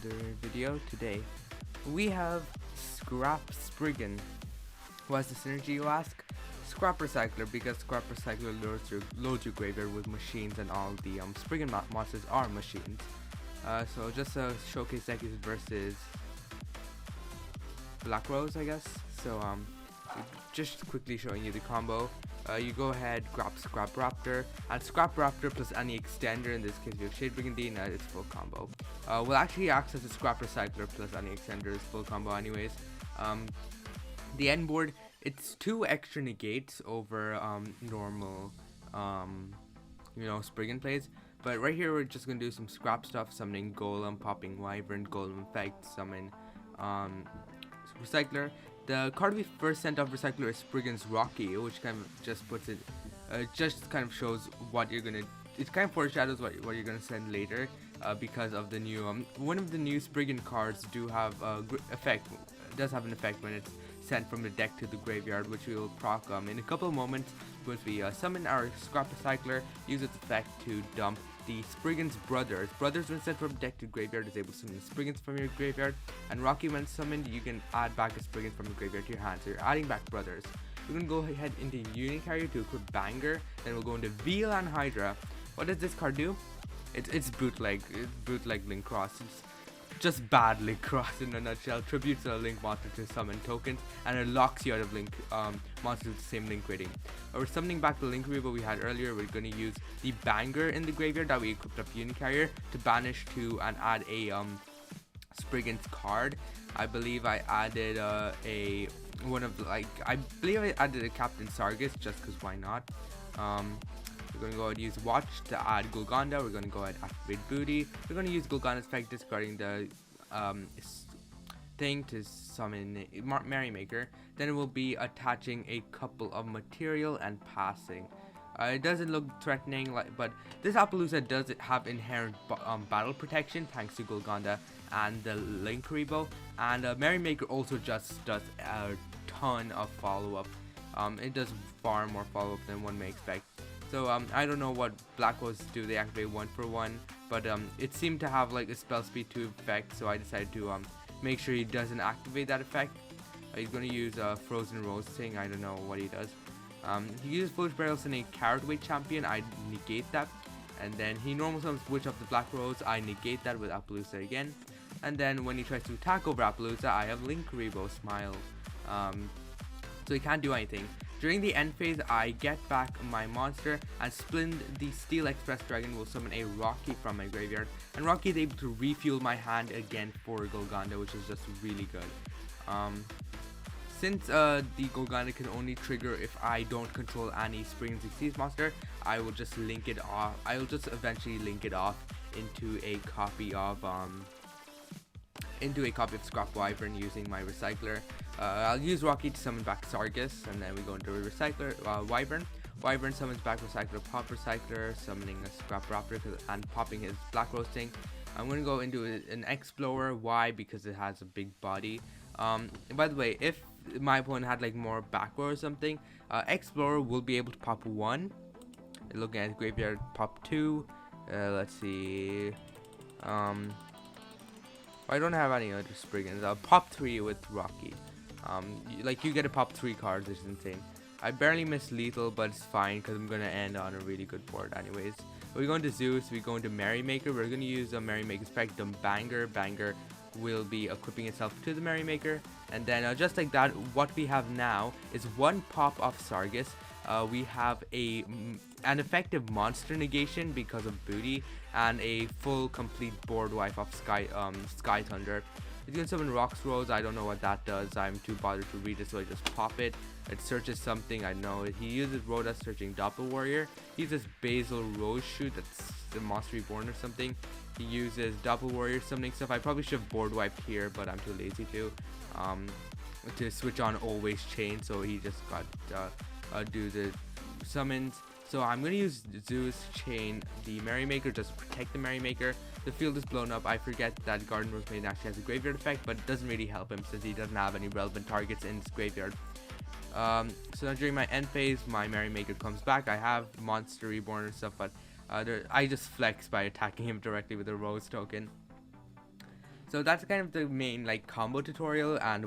another video. Today we have Scrap Spriggun. What's the synergy, you ask? Scrap Recycler, because Scrap Recycler loads your graveyard with machines, and all the Spriggun monsters are machines. So just showcase Negates versus Black Rose, I guess. So just quickly showing you the combo. You go ahead, grab Scrap Raptor, and Scrap Raptor plus any extender, in this case we have Shade Brigandine, and it's full combo. We'll actually access the Scrap Recycler plus any extender is full combo anyways. The end board, it's 2 extra negates over normal Spriggun plays, but right here we're just gonna do some scrap stuff, summoning Golem, popping Wyvern, Golem effect, summon Recycler. The card we first sent off Recycler is Spriggun's Rocky, which kind of just puts it, just kind of shows what you're gonna, it kind of foreshadows what you're gonna send later, because of the new, one of the new Spriggun cards do have does have an effect when it's sent from the deck to the graveyard, which we will proc in a couple of moments. Once we summon our Scrap Recycler, use its effect to dump the Spriggun's Brothers. Brothers, when sent from deck to graveyard, is able to summon Sprigguns from your graveyard. And Rocky, when summoned, you can add back a Spriggun from the graveyard to your hand. So you're adding back Brothers. We're going to go ahead into Unicarrier to equip Banger. Then we'll go into VLAN Hydra. What does this card do? It's bootleg. It's bootleg Link Cross. It's just bad Link Cross in a nutshell. Tributes a Link monster to summon tokens, and it locks you out of Link monsters with the same Link rating. We're summoning back the Link Reaver we had earlier. We're going to use the Banger in the graveyard that we equipped up Unicarrier to banish to and add a Spriggun's card. I believe I added I believe I added a Captain Sargus just because why not. We're going to go ahead and use Watch to add Golgonda. We're going to go ahead and activate Booty. We're going to use Golgonda's effect, discarding the thing to summon Merrymaker. Then it will be attaching a couple of material and passing. It doesn't look threatening, but this Appaloosa does have inherent battle protection thanks to Golgonda and the Link Rebo. And Merrymaker also just does a ton of follow-up. It does far more follow-up than one may expect. So I don't know what Black Rose do. They activate 1-for-1, but it seemed to have like a spell speed 2 effect, so I decided to make sure he doesn't activate that effect. He's going to use Frozen Roasting. I don't know what he does. He uses Foolish Burial in a Carrot Weight Champion. I negate that, and then he normal summons Witch of the Black Rose. I negate that with Appaloosa again, and then when he tries to attack over Appaloosa, I have Link Rebo Smile, so he can't do anything. During the end phase, I get back my monster, and Splend the Steel Express Dragon will summon a Rocky from my graveyard, and Rocky is able to refuel my hand again for Golgonda, which is just really good. Since the Golgonda can only trigger if I don't control any Spriggun Xyz monster, I will just link it off. I will just eventually link it off into a copy of Scrap Wyvern using my Recycler. I'll use Rocky to summon back Sargus, and then we go into Recycler Wyvern. Wyvern summons back Recycler, pop Recycler, summoning a Scrap Raptor and popping his Black Roasting. I'm going to go into an Explorer. Why? Because it has a big body. By the way, if my opponent had like more back row or something, Explorer will be able to pop 1. Looking at graveyard, pop 2. Let's see. I don't have any other Sprigguns. I'll pop 3 with Rocky. You get to pop 3 cards, which is insane. I barely missed lethal, but it's fine because I'm gonna end on a really good board anyways. We're going to Zeus. We go into Merrymaker. We're gonna use a Merrymaker spec. Banger. Banger will be equipping itself to the Merrymaker, and then just like that, what we have now is 1 pop of Sargus. We have an effective monster negation because of Booty, and a full complete board wipe of Sky Thunder. It's gonna summon Rocks Rose. I don't know what that does. I'm too bothered to read it, so I just pop it. It searches something. I know it. He uses Rhoda searching Doppel Warrior. He uses Basil Rose Shoot. That's the Monster Reborn or something. He uses Doppel Warrior summoning stuff. I probably should have board wiped here, but I'm too lazy to switch on Always Chain. So he just got do the summons. So I'm going to use Zeus Chain the Merrymaker just to protect the Merrymaker. The field is blown up. I forget that Garden Rosemaiden actually has a graveyard effect, but it doesn't really help him since he doesn't have any relevant targets in his graveyard. So now during my end phase, my Merrymaker comes back. I have Monster Reborn and stuff, but I just flex by attacking him directly with a Rose token. So that's kind of the main like combo tutorial and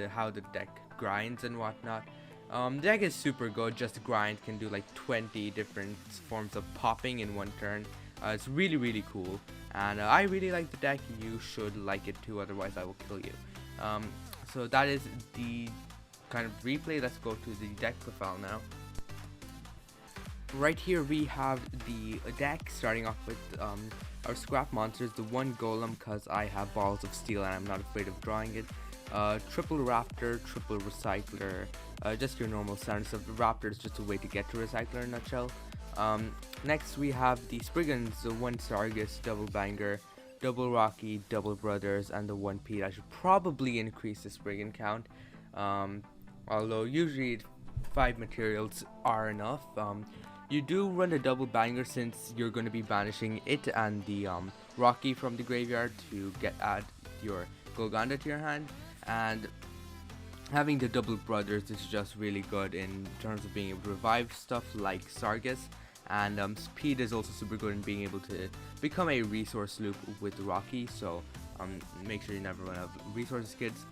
how the deck grinds and whatnot. The deck is super good. Just grind can do like 20 different forms of popping in one turn. It's really really cool, and I really like the deck. You should like it too, otherwise I will kill you. So that is the kind of replay. Let's go to the deck profile now. Right here we have the deck, starting off with our scrap monsters, the one golem because I have balls of steel and I'm not afraid of drawing it. Triple raptor, triple recycler, just your normal standard stuff. The raptor is just a way to get to recycler in a nutshell. Next we have the Sprigguns, the one Sargus, double banger, double Rocky, double brothers, and the one Pete. I should probably increase the Spriggun count, although usually 5 materials are enough. You do run a double banger since you're going to be banishing it and the Rocky from the graveyard to add your Golgonda to your hand, and having the double brothers is just really good in terms of being able to revive stuff like Sargus, and Speed is also super good in being able to become a resource loop with Rocky, so make sure you never run out of resources, kids.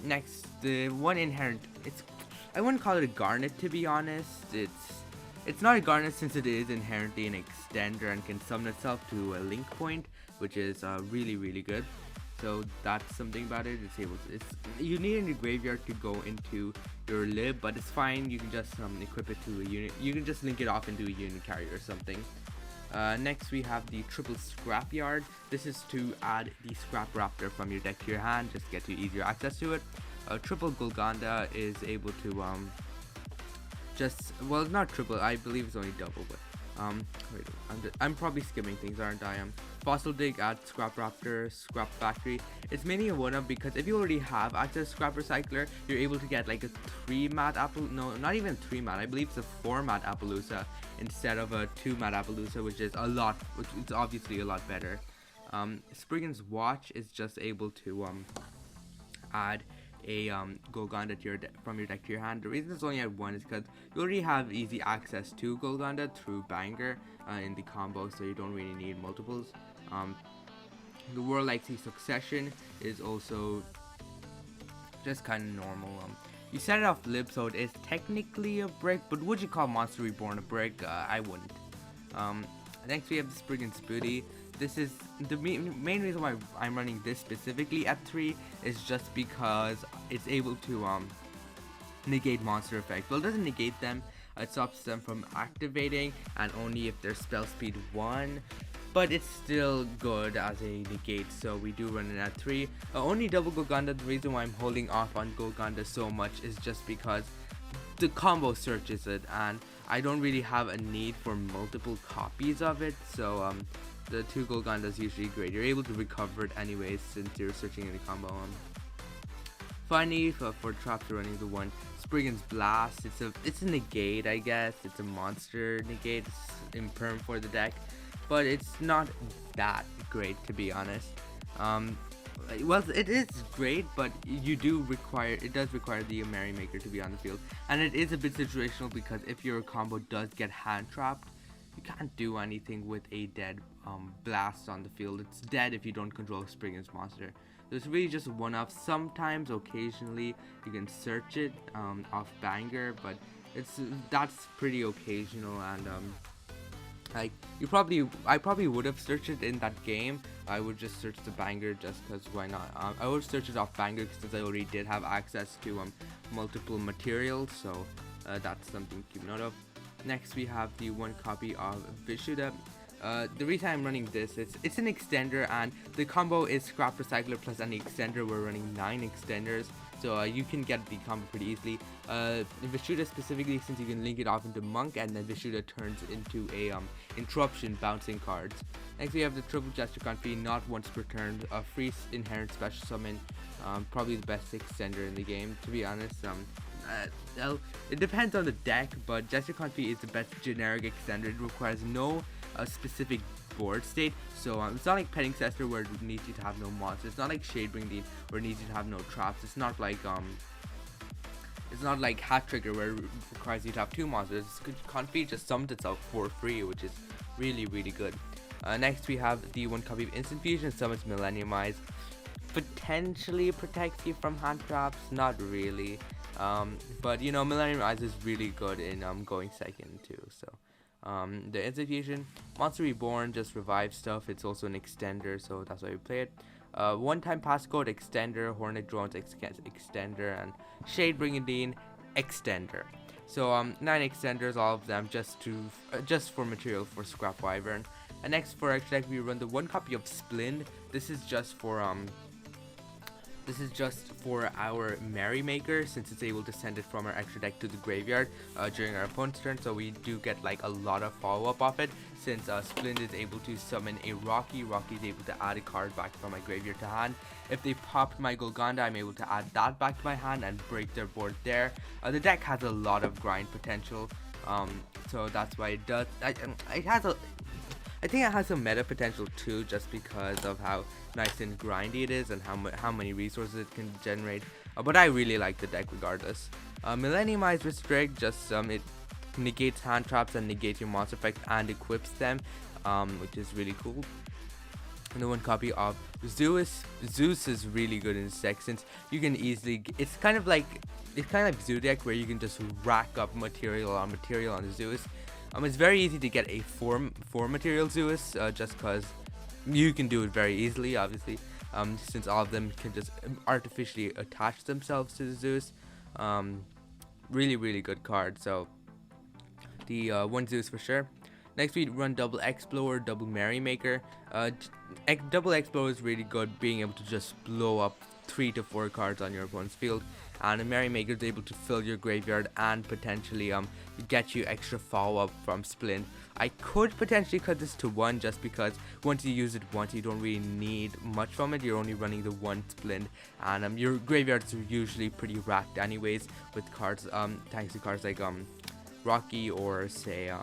Next, the one inherent, I wouldn't call it a garnet to be honest. It's not a garnet since it is inherently an extender and can summon itself to a link point, which is really really good. So that's something about it. You need it in the graveyard to go into your lib, but it's fine. You can just equip it to a unit. You can just link it off into a unit carrier or something. Next we have the triple scrapyard. This is to add the scrap raptor from your deck to your hand, just get you easier access to it. Triple Golgonda is able to well, not triple, I believe it's only double, but wait, I'm probably skimming things, aren't I? Fossil dig, add scrap raptor, scrap factory. It's mainly a 1-up because if you already have access to scrap recycler, you're able to get like a 3-mat not even 3-mat, I believe it's a 4-mat Appaloosa instead of a 2-mat Appaloosa, which is obviously a lot better. Spriggun's watch is just able to add a Golgonda from your deck to your hand. The reason it's only at 1 is because you already have easy access to Golgonda through banger in the combo, so you don't really need multiples. The World Legacy Succession is also just kind of normal. You set it off lib, so it is technically a brick, but would you call Monster Reborn a brick? I wouldn't. Next we have the Spriggun's Booty. This is the main reason why I'm running this specifically at 3 is just because it's able to negate monster effects. Well, it doesn't negate them, it stops them from activating, and only if they're spell speed 1, but it's still good as a negate, so we do run it at 3. Only double Golgonda. The reason why I'm holding off on Golgonda so much is just because the combo searches it, and I don't really have a need for multiple copies of it, so the 2 Golgonda is usually great. You're able to recover it anyways since you're searching in the combo. Finally, for traps, you're running the one Spriggun's Blast. It's a negate, I guess. It's a monster negate. It's imperm for the deck, but it's not that great to be honest. Well, it is great, but it does require the Merrymaker to be on the field, and it is a bit situational because if your combo does get hand trapped, you can't do anything with a dead blast on the field. It's dead if you don't control Spriggun's monster. So it's really just a 1-off. Sometimes, occasionally, you can search it off banger, but that's pretty occasional, and like I probably would have searched it in that game. I would just search the banger just because why not? I would search it off banger since I already did have access to multiple materials, so that's something to keep note of. Next we have the 1 copy of Vishuddha. The reason I'm running this, it's an extender, and the combo is Scrap Recycler plus any extender. We're running 9 extenders, so you can get the combo pretty easily. Vishuddha specifically, since you can link it off into Monk, and then Vishuddha turns into a interruption bouncing cards. Next we have the triple Gesture Confit, not once per turn, a free inherent special summon, probably the best extender in the game to be honest. Well, it depends on the deck, but Gesture Confit is the best generic extender. It requires no specific board state, so it's not like Petting Cester where it needs you to have no monsters. It's not like Shadebring Dean where it needs you to have no traps. It's not like Hat Trigger where it requires you to have 2 monsters. Confit just summoned itself for free, which is really really good. Next we have the 1 copy of Instant Fusion, summons Millennium Eyes. potentially protects you from hand traps, not really. But you know, Millennium Eyes is really good in going second too. So the execution, Monster Reborn just revives stuff. It's also an extender, so that's why we play it. One-time passcode extender, Hornet Drones extender, and Shade Brigandine extender. So 9 extenders, all of them just for material for Scrap Wyvern. And next for extra deck we run the 1 copy of Splend. This is just for our Merrymaker, since it's able to send it from our extra deck to the graveyard during our opponent's turn. So we do get like a lot of follow-up off it, since Splend is able to summon a Rocky. Rocky is able to add a card back from my graveyard to hand. If they popped my Golgonda, I'm able to add that back to my hand and break their board there. The deck has a lot of grind potential, so that's why it does. I think it has some meta potential too, just because of how nice and grindy it is and how many resources it can generate. But I really like the deck regardless. Millenniumized Restrict, just it negates hand traps and negates your monster effect and equips them, which is really cool. And the 1 copy of Zeus. Zeus is really good in this deck, since you can easily. It's kind of like Zodiac, where you can just rack up material on the Zeus. It's very easy to get a 4 material Zeus, just because you can do it very easily, obviously, since all of them can just artificially attach themselves to the Zeus. Really good card. So the 1 Zeus for sure. Next we run double Explorer, double Merrymaker. Double Explorer is really good, being able to just blow up 3 to 4 cards on your opponent's field, and a Merrymaker is able to fill your graveyard and potentially get you extra follow-up from Splint. I could potentially cut this to 1, just because once you use it once, you don't really need much from it. You're only running the 1 Splint, and your graveyards are usually pretty racked anyways with cards, thanks to cards like Rocky or say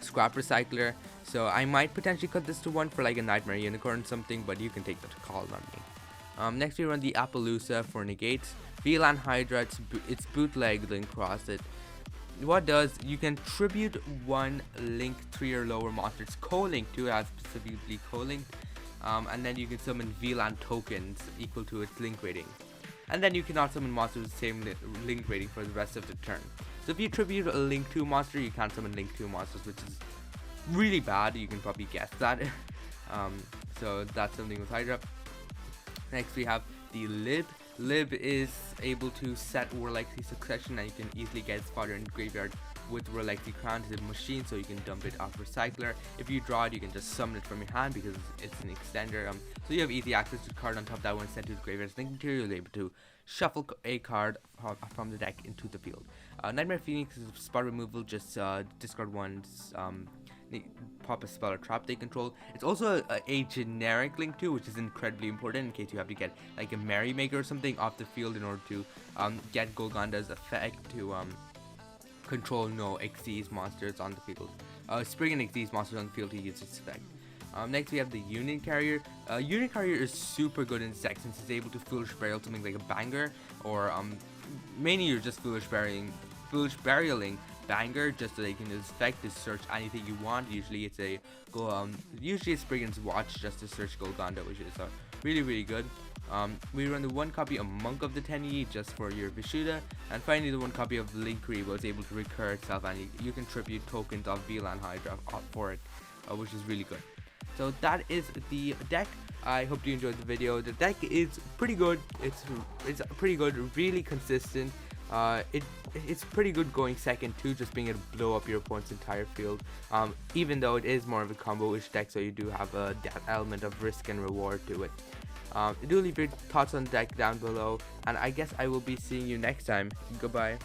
Scrap Recycler. So I might potentially cut this to 1 for like a Nightmare Unicorn or something, but you can take the call on me. Next we run the Appaloosa for negates. VLAN Hydra, it's bootleg Link Cross. What does, you can tribute 1 link 3 or lower monsters co-linked to, as specifically co-linked, and then you can summon VLAN tokens equal to its link rating. And then you cannot summon monsters with the same link rating for the rest of the turn. So if you tribute a link 2 monster, you can't summon link 2 monsters, which is really bad. You can probably guess that. So that's something with Hydra. Next we have the Lib. Lib is able to set Warlike Succession, and you can easily get its fodder in the graveyard with Warlike Crown. It's a machine, so you can dump it off Recycler. If you draw it, you can just summon it from your hand because it's an extender. So you have easy access to the card on top. That one sent to the graveyard as link material. You're able to shuffle a card from the deck into the field. Nightmare Phoenix is spot removal. Just discard 1's pop a spell or trap they control. It's also a generic link too, which is incredibly important in case you have to get like a Merrymaker or something off the field in order to get Golgonda's effect to control no Xyz monsters on the field. Spriggun Xyz monsters on the field to use its effect. Next we have the Unit Carrier. Unit Carrier is super good in this deck, since it's able to Foolish Burial something like a Banger, or mainly you're just Foolish Burialing Banger just so they can use effect to search anything you want. Usually it's usually it's Spriggun's Watch just to search Golgonda, which is really good. We run the 1 copy of Monk of the 10E just for your Vishuda, and finally the 1 copy of Linkry was able to recur itself, and you can tribute tokens of VLAN Hydra for it, which is really good. So that is the deck. I hope you enjoyed the video. The deck is pretty good. It's pretty good, really consistent. It's pretty good going second too, just being able to blow up your opponent's entire field, even though it is more of a combo-ish deck, so you do have that element of risk and reward to it. Do leave your thoughts on the deck down below, and I guess I will be seeing you next time. Goodbye.